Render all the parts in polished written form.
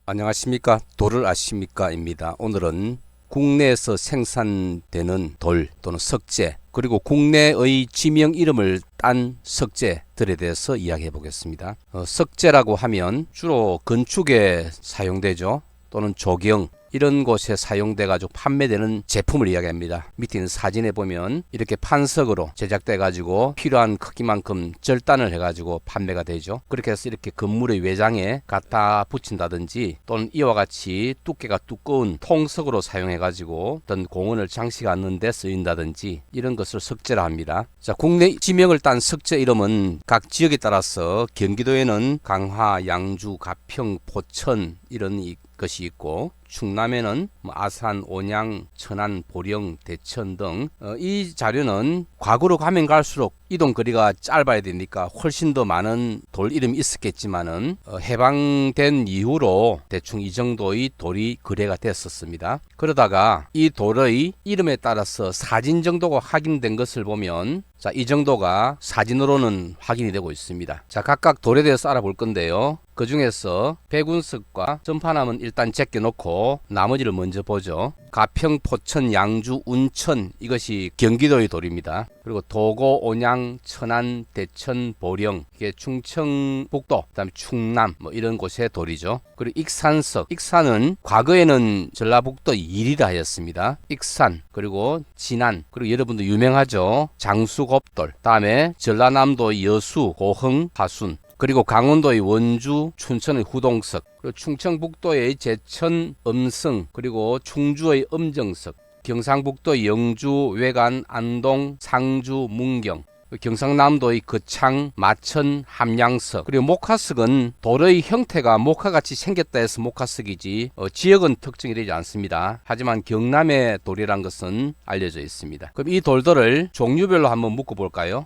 안녕하십니까. 돌을 아십니까 입니다. 오늘은 국내에서 생산되는 돌 또는 석재, 그리고 국내의 지명 이름을 딴 석재들에 대해서 이야기해 보겠습니다. 석재라고 하면 주로 건축에 사용되죠. 또는 조경 이런 곳에 사용돼 가지고 판매되는 제품을 이야기합니다. 밑에 있는 사진에 보면 이렇게 판석으로 제작돼 가지고 필요한 크기만큼 절단을 해 가지고 판매가 되죠. 그렇게 해서 이렇게 건물의 외장에 갖다 붙인다든지, 또는 이와 같이 두께가 두꺼운 통석으로 사용해 가지고 어떤 공원을 장식하는 데 쓰인다든지, 이런 것을 석재라 합니다. 자, 국내 지명을 딴 석재 이름은 각 지역에 따라서 경기도에는 강화, 양주, 가평, 포천 이런 것이 있고, 충남에는 아산, 온양, 천안, 보령, 대천 등 이 자료는 과거로 가면 갈수록 이동 거리가 짧아야 되니까 훨씬 더 많은 돌 이름이 있었겠지만은 해방된 이후로 대충 이 정도의 돌이 거래가 됐었습니다. 그러다가 이 돌의 이름에 따라서 사진 정도가 확인된 것을 보면, 자, 이 정도가 사진으로는 확인이 되고 있습니다. 자, 각각 돌에 대해서 알아볼 건데요. 그 중에서 백운석과 전파남은 일단 제껴놓고 나머지를 먼저 보죠. 가평, 포천, 양주, 운천, 이것이 경기도의 돌입니다. 그리고 도고, 온양, 천안, 대천, 보령, 이게 충청북도, 그다음에 충남 이런 곳의 돌이죠. 그리고 익산석, 익산은 과거에는 전라북도 일이라 하였습니다. 익산, 그리고 진안, 그리고 여러분도 유명하죠. 장수곱돌, 다음에 전라남도 여수, 고흥, 하순, 그리고 강원도의 원주, 춘천의 후동석, 그리고 충청북도의 제천, 음성, 그리고 충주의 음정석, 경상북도 영주, 외관, 안동, 상주, 문경, 경상남도의 거창, 마천, 함양석, 그리고 목화석은 돌의 형태가 목화같이 생겼다 해서 목화석이지 지역은 특정이 되지 않습니다. 하지만 경남의 돌이란 것은 알려져 있습니다. 그럼 이 돌들을 종류별로 한번 묶어볼까요?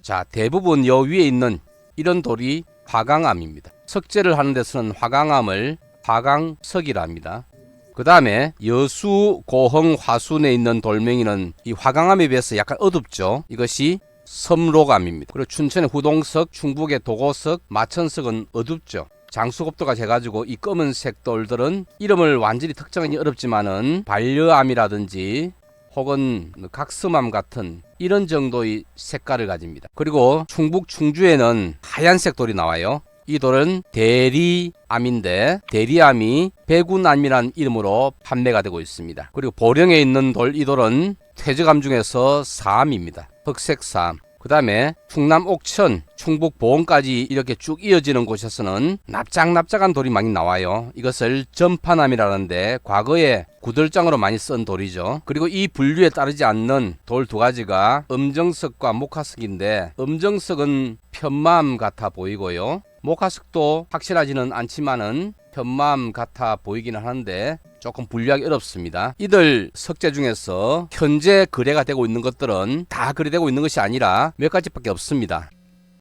자, 대부분 여 위에 있는 이런 돌이 화강암입니다. 석재를 하는 데서는 화강암을 화강석이라 합니다. 그 다음에 여수, 고흥, 화순에 있는 돌멩이는 이 화강암에 비해서 약간 어둡죠. 이것이 섬록암입니다. 그리고 춘천의 후동석, 충북의 도고석, 마천석은 어둡죠. 장수곱도가 돼가지고 이 검은색 돌들은 이름을 완전히 특정하기 어렵지만은 반려암이라든지 혹은 각섬암 같은 이런 정도의 색깔을 가집니다. 그리고 충북 충주에는 하얀색 돌이 나와요. 이 돌은 대리암인데, 대리암이 백운암이라는 이름으로 판매가 되고 있습니다. 그리고 보령에 있는 돌, 이 돌은 퇴적암 중에서 사암입니다. 흑색사암. 그 다음에 충남 옥천, 충북 보원까지 이렇게 쭉 이어지는 곳에서는 납작납작한 돌이 많이 나와요. 이것을 전파남이라는데 과거에 구들장으로 많이 쓴 돌이죠. 그리고 이 분류에 따르지 않는 돌 두 가지가 음정석과 목화석인데, 음정석은 편마암 같아 보이고요. 목화석도 확실하지는 않지만은 편마암 같아 보이기는 하는데 조금 분류하기 어렵습니다. 이들 석재 중에서 현재 거래가 되고 있는 것들은 다 거래되고 있는 것이 아니라 몇 가지밖에 없습니다.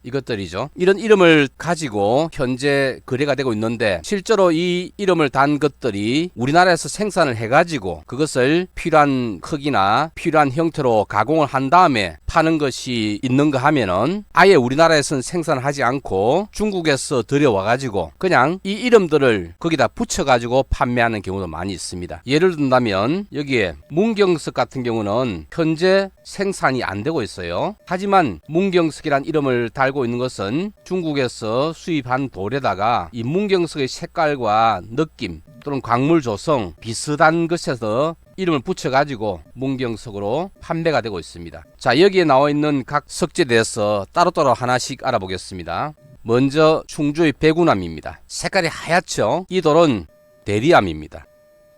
이것들이죠. 이런 이름을 가지고 현재 거래가 되고 있는데, 실제로 이 이름을 단 것들이 우리나라에서 생산을 해가지고 그것을 필요한 크기나 필요한 형태로 가공을 한 다음에 파는 것이 있는가 하면은 아예 우리나라에서는 생산을 하지 않고 중국에서 들여와가지고 그냥 이 이름들을 거기다 붙여가지고 판매하는 경우도 많이 있습니다. 예를 든다면 여기에 문경석 같은 경우는 현재 생산이 안 되고 있어요. 하지만 문경석이란 이름을 달고 있는 것은 중국에서 수입한 돌에다가 이 문경석의 색깔과 느낌 또는 광물 조성 비슷한 것에서 이름을 붙여가지고 문경석으로 판매가 되고 있습니다. 자, 여기에 나와 있는 각 석재에 대해서 따로따로 하나씩 알아보겠습니다. 먼저 충주의 백운암입니다. 색깔이 하얗죠. 이 돌은 대리암입니다.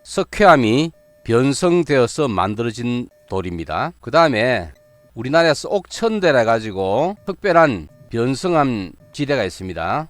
석회암이 변성되어서 만들어진 돌입니다. 그 다음에 우리나라에서 옥천대라 가지고 특별한 변성암 지대가 있습니다.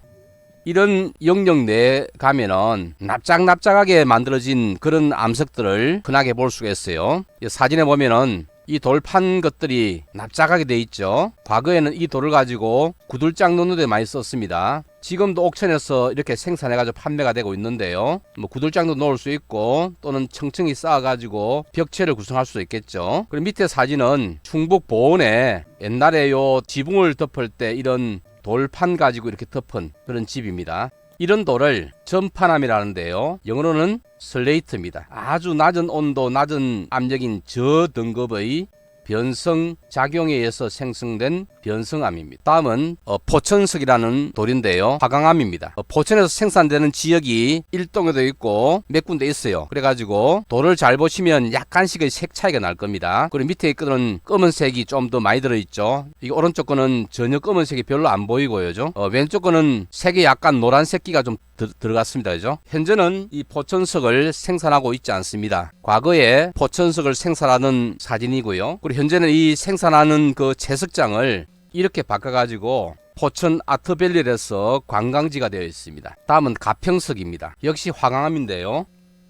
이런 영역 내에 가면은 납작납작하게 만들어진 그런 암석들을 흔하게 볼 수가 있어요. 사진에 보면은 이 돌 판 것들이 납작하게 돼 있죠. 과거에는 이 돌을 가지고 구들장 넣는 데 많이 썼습니다. 지금도 옥천에서 이렇게 생산해가지고 판매가 되고 있는데요. 구들장도 넣을 수 있고 또는 층층이 쌓아가지고 벽체를 구성할 수 있겠죠. 그리고 밑에 사진은 충북 보원에 옛날에 요 지붕을 덮을 때 이런 돌판 가지고 이렇게 덮은 그런 집입니다. 이런 돌을 전파남이라는데요. 영어로는 슬레이트입니다. 아주 낮은 온도, 낮은 압력인 저등급의 변성 작용에 의해서 생성된 변성암입니다. 다음은 포천석이라는 돌인데요. 화강암입니다. 포천에서 생산되는 지역이 일동에도 있고 몇 군데 있어요. 그래가지고 돌을 잘 보시면 약간씩의 색 차이가 날 겁니다. 그리고 밑에 거는 검은색이 좀 더 많이 들어있죠. 이 오른쪽 거는 전혀 검은색이 별로 안 보이고요. 왼쪽 거는 색이 약간 노란색기가 좀 들어갔습니다. 그죠? 현재는 이 포천석을 생산하고 있지 않습니다. 과거에 포천석을 생산하는 사진이고요. 그리고 현재는 이 생산하는 그 채석장을 이렇게 바꿔가지고 포천 아트밸리에서 관광지가 되어 있습니다. 다음은 가평석입니다. 역시 화강암인데요.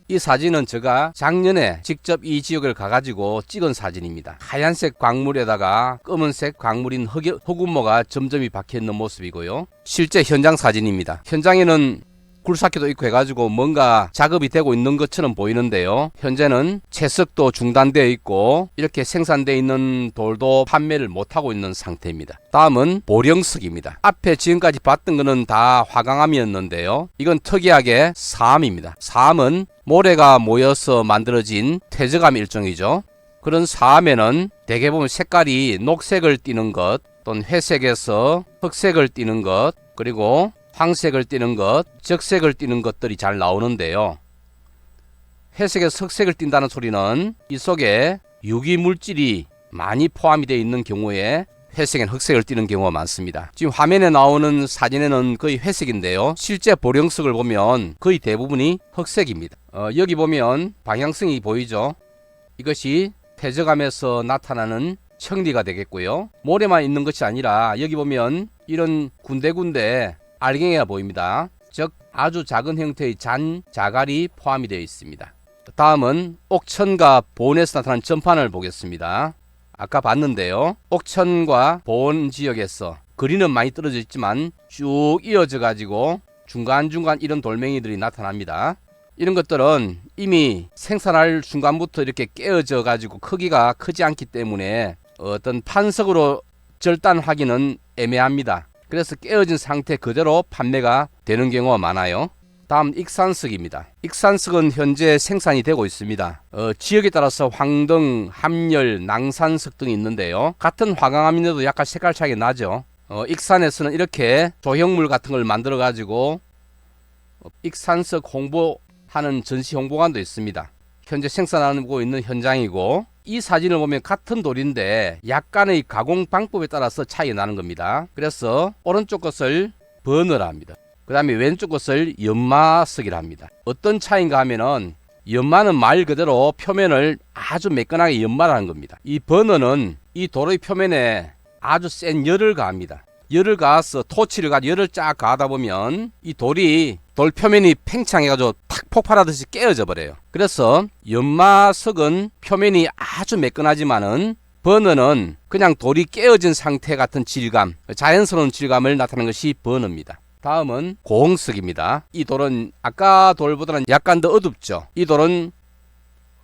이 사진은 제가 작년에 직접 이 지역을 가가지고 찍은 사진입니다. 하얀색 광물에다가 검은색 광물인 흑운모가 점점이 박혀있는 모습이고요. 실제 현장 사진입니다. 현장에는 굴삭기도 있고 해가지고 뭔가 작업이 되고 있는 것처럼 보이는데요. 현재는 채석도 중단되어 있고 이렇게 생산되어 있는 돌도 판매를 못하고 있는 상태입니다. 다음은 보령석입니다. 앞에 지금까지 봤던 거는 다 화강암이었는데요. 이건 특이하게 사암입니다. 사암은 모래가 모여서 만들어진 퇴적암 일종이죠. 그런 사암에는 대개 보면 색깔이 녹색을 띠는 것 또는 회색에서 흑색을 띠는 것 그리고 황색을 띠는 것, 적색을 띠는 것들이 잘 나오는데요. 회색에서 흑색을 띈다는 소리는 이 속에 유기물질이 많이 포함이 되어 있는 경우에 회색엔 흑색을 띠는 경우가 많습니다. 지금 화면에 나오는 사진에는 거의 회색인데요. 실제 보령석을 보면 거의 대부분이 흑색입니다. 여기 보면 방향성이 보이죠? 이것이 퇴적암에서 나타나는 청리가 되겠고요. 모래만 있는 것이 아니라 여기 보면 이런 군데군데 알갱이가 보입니다. 즉 아주 작은 형태의 자갈이 포함이 되어 있습니다. 다음은 옥천과 보온에서 나타난 전판을 보겠습니다. 아까 봤는데요. 옥천과 보온 지역에서 거리는 많이 떨어져 있지만 쭉 이어져 가지고 중간중간 이런 돌멩이들이 나타납니다. 이런 것들은 이미 생산할 순간부터 이렇게 깨어져 가지고 크기가 크지 않기 때문에 어떤 판석으로 절단하기는 애매합니다. 그래서 깨어진 상태 그대로 판매가 되는 경우가 많아요. 다음 익산석입니다. 익산석은 현재 생산이 되고 있습니다. 지역에 따라서 황등, 함열, 낭산석 등이 있는데요. 같은 화강암인데도 약간 색깔 차이가 나죠. 익산에서는 이렇게 조형물 같은 걸 만들어 가지고 익산석 홍보하는 전시 홍보관도 있습니다. 현재 생산하고 있는 현장이고 이 사진을 보면 같은 돌인데 약간의 가공 방법에 따라서 차이가 나는 겁니다. 그래서 오른쪽 것을 버너라 합니다. 그 다음에 왼쪽 것을 연마석이라 합니다. 어떤 차이인가 하면은 연마는 말 그대로 표면을 아주 매끈하게 연마하는 겁니다. 이 버너는 이 돌의 표면에 아주 센 열을 가합니다. 열을 가해서 토치를 가지고 열을 쫙 가하다 보면 이 돌이 돌 표면이 팽창해가지고 탁 폭발하듯이 깨어져 버려요. 그래서 연마석은 표면이 아주 매끈하지만은 버너는 그냥 돌이 깨어진 상태 같은 질감, 자연스러운 질감을 나타내는 것이 버너입니다. 다음은 고흥석입니다. 이 돌은 아까 돌보다는 약간 더 어둡죠. 이 돌은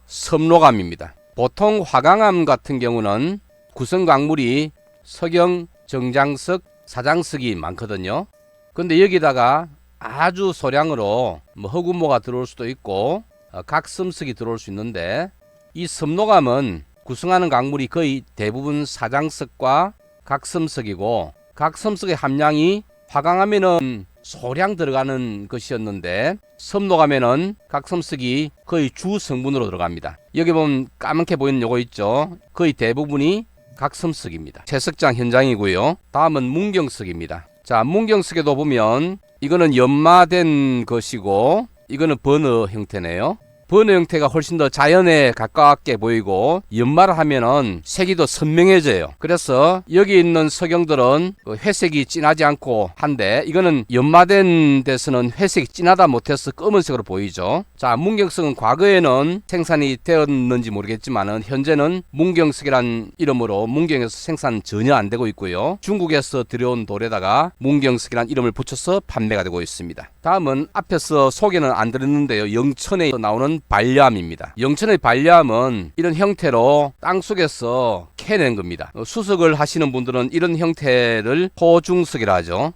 섭록암입니다. 보통 화강암 같은 경우는 구성광물이 석영, 정장석, 사장석이 많거든요. 근데 여기다가 아주 소량으로 흑운모가 들어올 수도 있고 각섬석이 들어올 수 있는데 이 섭록암은 구성하는 광물이 거의 대부분 사장석과 각섬석이고 각섬석의 함량이 화강암에는 소량 들어가는 것이었는데 섭록암에는 각섬석이 거의 주 성분으로 들어갑니다. 여기 보면 까맣게 보이는 요거 있죠. 거의 대부분이 각섬석입니다. 채석장 현장이고요. 다음은 문경석입니다. 자, 문경석에도 보면 이거는 연마된 것이고 이거는 버너 형태네요. 버너 형태가 훨씬 더 자연에 가깝게 보이고 연마를 하면은 색이 더 선명해져요. 그래서 여기 있는 석영들은 회색이 진하지 않고 한데 이거는 연마된 데서는 회색이 진하다 못해서 검은색으로 보이죠. 자, 문경석은 과거에는 생산이 되었는지 모르겠지만은 현재는 문경석이란 이름으로 문경에서 생산 전혀 안 되고 있고요. 중국에서 들여온 돌에다가 문경석이란 이름을 붙여서 판매가 되고 있습니다. 다음은 앞에서 소개는 안 드렸는데요. 영천에 나오는 반려암입니다. 영천의 반려암은 이런 형태로 땅속에서 캐낸 겁니다. 수석을 하시는 분들은 이런 형태를 호중석이라 하죠.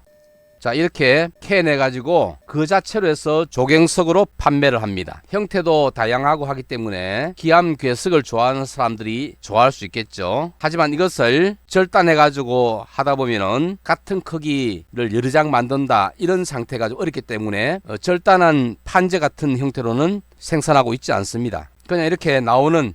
자, 이렇게 캐내 가지고 그 자체로 해서 조경석으로 판매를 합니다. 형태도 다양하고 하기 때문에 기암 괴석을 좋아하는 사람들이 좋아할 수 있겠죠. 하지만 이것을 절단해 가지고 하다 보면은 같은 크기를 여러 장 만든다 이런 상태가 좀 어렵기 때문에 절단한 판재 같은 형태로는 생산하고 있지 않습니다. 그냥 이렇게 나오는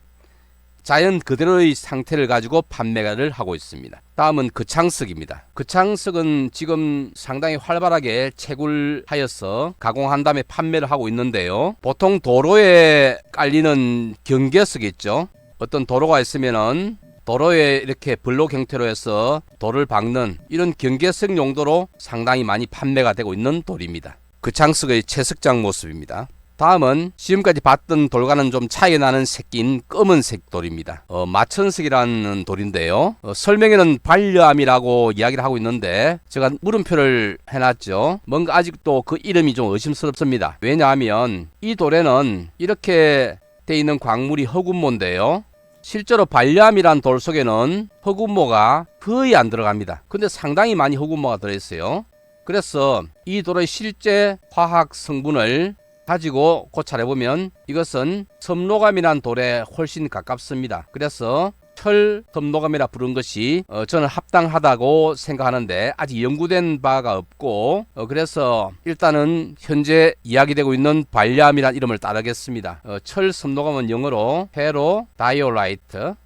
자연 그대로의 상태를 가지고 판매를 하고 있습니다. 다음은 거창석입니다. 거창석은 지금 상당히 활발하게 채굴하여서 가공한 다음에 판매를 하고 있는데요. 보통 도로에 깔리는 경계석이 있죠. 어떤 도로가 있으면은 도로에 이렇게 블록 형태로 해서 돌을 박는 이런 경계석 용도로 상당히 많이 판매가 되고 있는 돌입니다. 거창석의 채석장 모습입니다. 다음은 지금까지 봤던 돌과는 좀 차이 나는 색인 검은색 돌입니다. 마천석이라는 돌인데요. 설명에는 반려암이라고 이야기를 하고 있는데 제가 물음표를 해놨죠. 뭔가 아직도 그 이름이 좀 의심스럽습니다. 왜냐하면 이 돌에는 이렇게 돼 있는 광물이 허군모인데요. 실제로 반려암이란 돌 속에는 허군모가 거의 안 들어갑니다. 근데 상당히 많이 허군모가 들어있어요. 그래서 이 돌의 실제 화학 성분을 가지고 고찰해보면 이것은 섭로감이란 돌에 훨씬 가깝습니다. 그래서 철 섭로감이라 부른 것이 저는 합당하다고 생각하는데 아직 연구된 바가 없고 그래서 일단은 현재 이야기되고 있는 반려암이란 이름을 따르겠습니다. 철 섭로감은 영어로 페로 다이올라이트,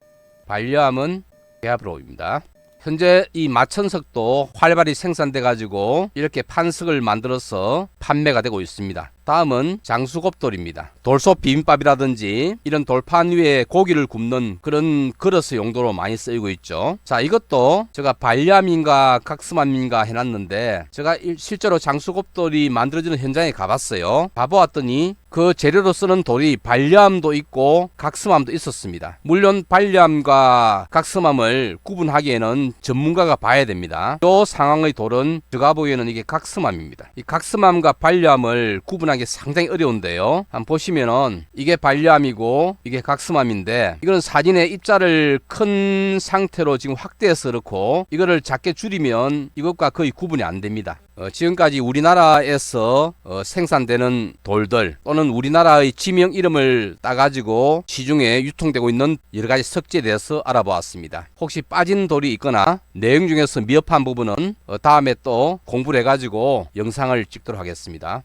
반려암은 베아브로입니다. 현재 이 마천석도 활발히 생산돼 가지고 이렇게 판석을 만들어서 판매가 되고 있습니다. 다음은 장수곱돌입니다. 돌솥 비빔밥이라든지 이런 돌판 위에 고기를 굽는 그런 그릇 용도로 많이 쓰이고 있죠. 자, 이것도 제가 반려암인가 각스암인가 해놨는데 제가 실제로 장수곱돌이 만들어지는 현장에 가봤어요. 가보았더니 그 재료로 쓰는 돌이 반려암도 있고 각스암도 있었습니다. 물론 반려암과 각스암을 구분하기에는 전문가가 봐야 됩니다. 이 상황의 돌은 제가 보기에는 이게 각스암입니다. 이 각스암과 반려암을 구분하기 상당히 어려운데요. 한번 보시면은 이게 반려암이고 이게 각스암인데 이거는 사진에 입자를 큰 상태로 지금 확대해서 그렇고 이거를 작게 줄이면 이것과 거의 구분이 안 됩니다. 지금까지 우리나라에서 생산되는 돌들 또는 우리나라의 지명 이름을 따가지고 시중에 유통되고 있는 여러가지 석재에 대해서 알아보았습니다. 혹시 빠진 돌이 있거나 내용 중에서 미흡한 부분은 다음에 또 공부를 해가지고 영상을 찍도록 하겠습니다.